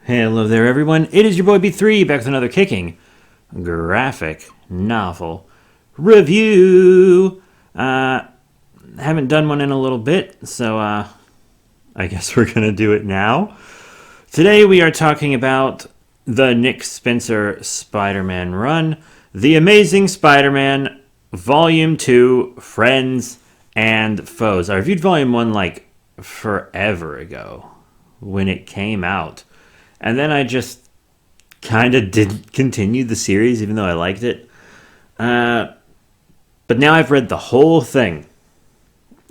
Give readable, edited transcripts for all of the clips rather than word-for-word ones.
Hello there, everyone. It is your boy B3 back with another kicking graphic novel review. Haven't done one in a little bit, so I guess we're going to do it now. Today we are talking about the Nick Spencer Spider-Man run, The Amazing Spider-Man Volume 2, Friends and Foes. I reviewed Volume 1 like forever ago when it came out. And then I just kind of didn't continue the series, even though I liked it. But now I've read the whole thing,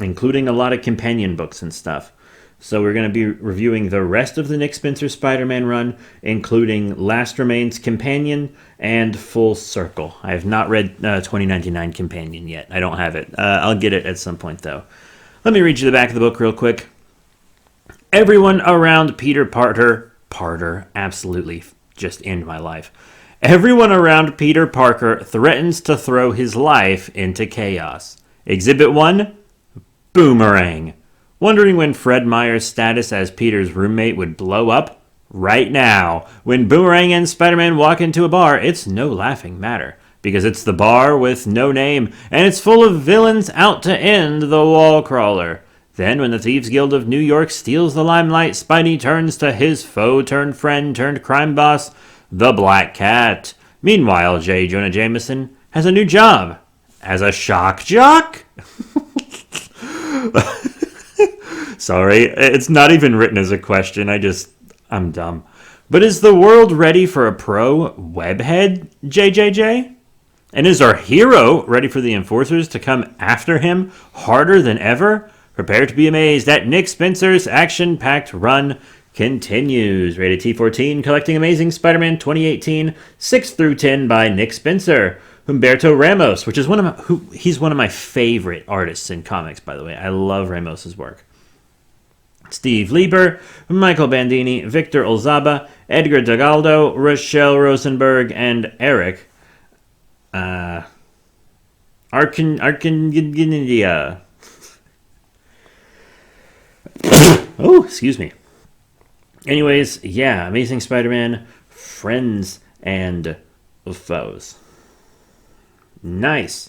including a lot of companion books and stuff. So we're going to be reviewing the rest of the Nick Spencer Spider-Man run, including Last Remains Companion and Full Circle. I have not read 2099 Companion yet. I don't have it. I'll get it at some point, though. Let me read you the back of the book real quick. Everyone around Peter Parker, absolutely just end my life. Everyone around Peter Parker threatens to throw his life into chaos. Exhibit 1, Boomerang. Wondering when Fred Meyer's status as Peter's roommate would blow up? Right now. When Boomerang and Spider-Man walk into a bar, it's no laughing matter. Because it's the bar with no name, and it's full of villains out to end the wall crawler. Then, when the Thieves Guild of New York steals the limelight, Spidey turns to his foe-turned-friend-turned-crime boss, the Black Cat. Meanwhile, J. Jonah Jameson has a new job as a shock jock? Sorry, it's not even written as a question. I'm dumb. But is the world ready for a pro webhead, JJJ? And is our hero ready for the enforcers to come after him harder than ever? Prepare to be amazed that Nick Spencer's action-packed run continues. Rated T14, Collecting Amazing Spider-Man 2018, 6 through 10 by Nick Spencer. Humberto Ramos, which is he's one of my favorite artists in comics, by the way. I love Ramos's work. Steve Lieber, Michael Bandini, Victor Olzaba, Edgar Dagaldo, Rochelle Rosenberg, and Eric Arcandia. Oh, excuse me. Anyways, yeah, Amazing Spider-Man, Friends and Foes. Nice.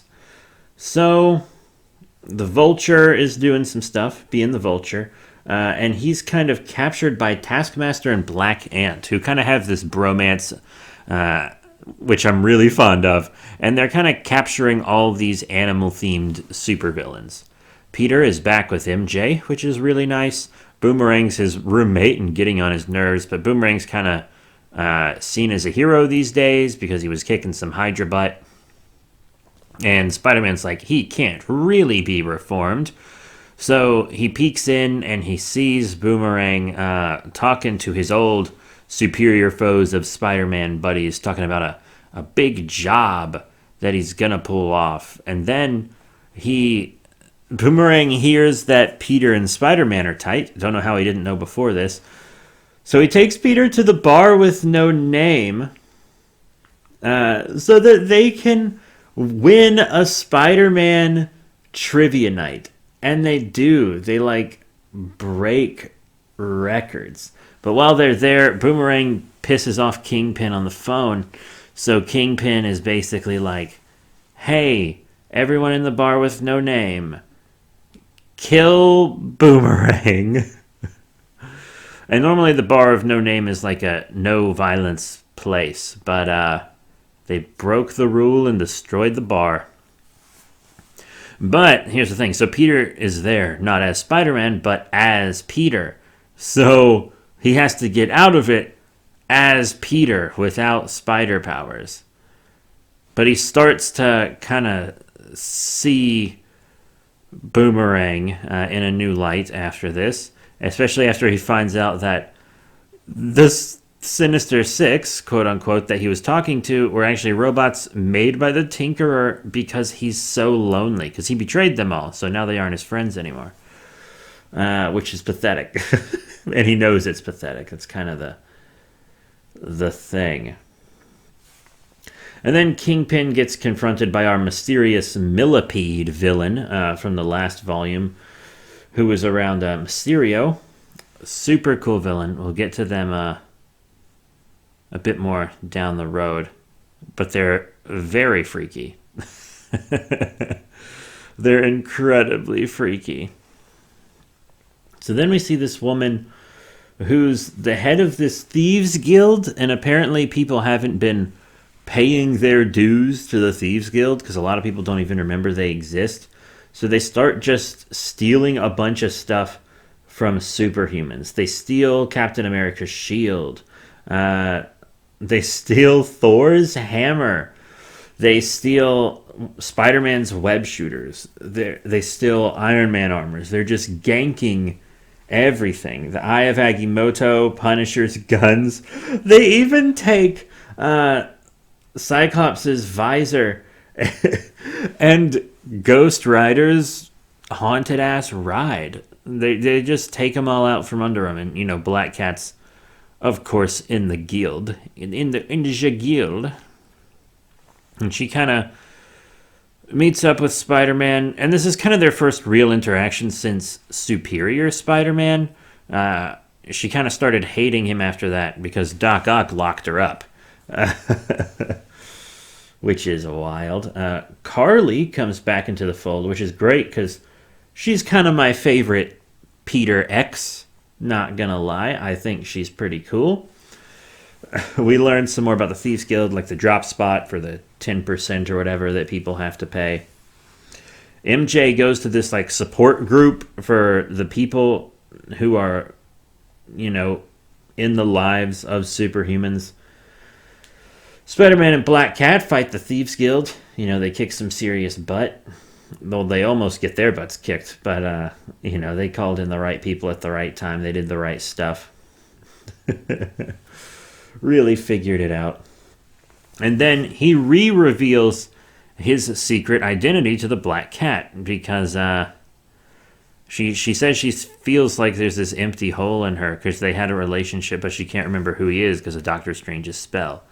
So, the Vulture is doing some stuff, being the Vulture, and he's kind of captured by Taskmaster and Black Ant, who kind of have this bromance, which I'm really fond of, and they're kind of capturing all these animal-themed supervillains. Peter is back with MJ, which is really nice. Boomerang's his roommate and getting on his nerves, but Boomerang's kind of seen as a hero these days because he was kicking some Hydra butt. And Spider-Man's like, he can't really be reformed. So he peeks in and he sees Boomerang talking to his old superior foes of Spider-Man buddies, talking about a big job that he's going to pull off. And then Boomerang hears that Peter and Spider-Man are tight. Don't know how he didn't know before this. So he takes Peter to the bar with no name so that they can win a Spider-Man trivia night. And they do. They, break records. But while they're there, Boomerang pisses off Kingpin on the phone. So Kingpin is basically like, hey, everyone in the bar with no name, kill Boomerang. And normally the bar of no name is like a no violence place. But they broke the rule and destroyed the bar. But here's the thing. So Peter is there, not as Spider-Man, but as Peter. So he has to get out of it as Peter without spider powers. But he starts to kind of see Boomerang in a new light after this, especially after he finds out that this Sinister Six, quote-unquote, that he was talking to were actually robots made by the Tinkerer because he's so lonely, because he betrayed them all, so now they aren't his friends anymore, which is pathetic. And he knows it's pathetic. That's kind of the thing. And then Kingpin gets confronted by our mysterious millipede villain from the last volume, who was around Mysterio. Super cool villain. We'll get to them a bit more down the road, but they're very freaky. They're incredibly freaky. So then we see this woman who's the head of this thieves guild, and apparently people haven't been paying their dues to the thieves guild because a lot of people don't even remember they exist. So they start just stealing a bunch of stuff from superhumans. They steal Captain America's shield. They steal Thor's hammer. They steal Spider-Man's web shooters. They steal Iron Man armors. They're just ganking everything. The Eye of Agamotto, Punisher's guns. They even take Cyclops' visor and Ghost Rider's haunted-ass ride. They just take them all out from under them. And, Black Cat's, of course, in the guild. In the guild. And she kind of meets up with Spider-Man. And this is kind of their first real interaction since Superior Spider-Man. She kind of started hating him after that because Doc Ock locked her up. Which is wild. Carly comes back into the fold, which is great because she's kind of my favorite Peter X. Not gonna lie, I think she's pretty cool. We learned some more about the Thieves Guild, like the drop spot for the 10% or whatever that people have to pay. MJ goes to this like support group for the people who are, in the lives of superhumans. Spider-Man and Black Cat fight the Thieves Guild. They kick some serious butt. Well, they almost get their butts kicked, but, they called in the right people at the right time. They did the right stuff. Really figured it out. And then he re-reveals his secret identity to the Black Cat because she says she feels like there's this empty hole in her because they had a relationship, but she can't remember who he is because of Doctor Strange's spell.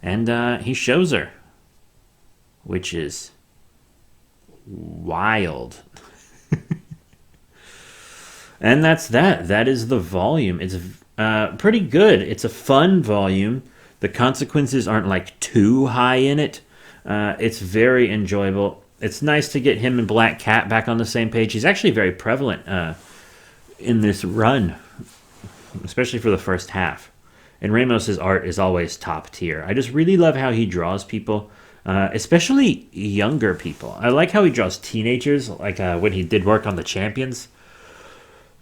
And he shows her, which is wild. And that's that. That is the volume. It's pretty good. It's a fun volume. The consequences aren't like too high in it. It's very enjoyable. It's nice to get him and Black Cat back on the same page. He's actually very prevalent in this run, especially for the first half. And Ramos's art is always top tier. I just really love how he draws people, especially younger people. I like how he draws teenagers, like when he did work on the Champions.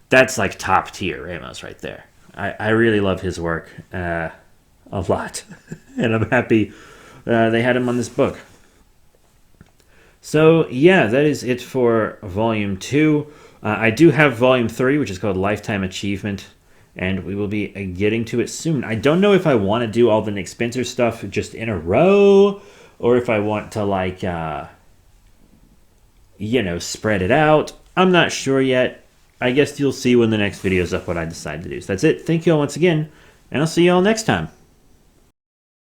That's like top tier Ramos right there. I really love his work a lot. And I'm happy they had him on this book. So, yeah, that is it for Volume 2. I do have Volume 3, which is called Lifetime Achievement, and we will be getting to it soon. I don't know if I want to do all the Nick Spencer stuff just in a row, or if I want to, like, spread it out. I'm not sure yet. I guess you'll see when the next video is up what I decide to do. So that's it. Thank you all once again, and I'll see you all next time.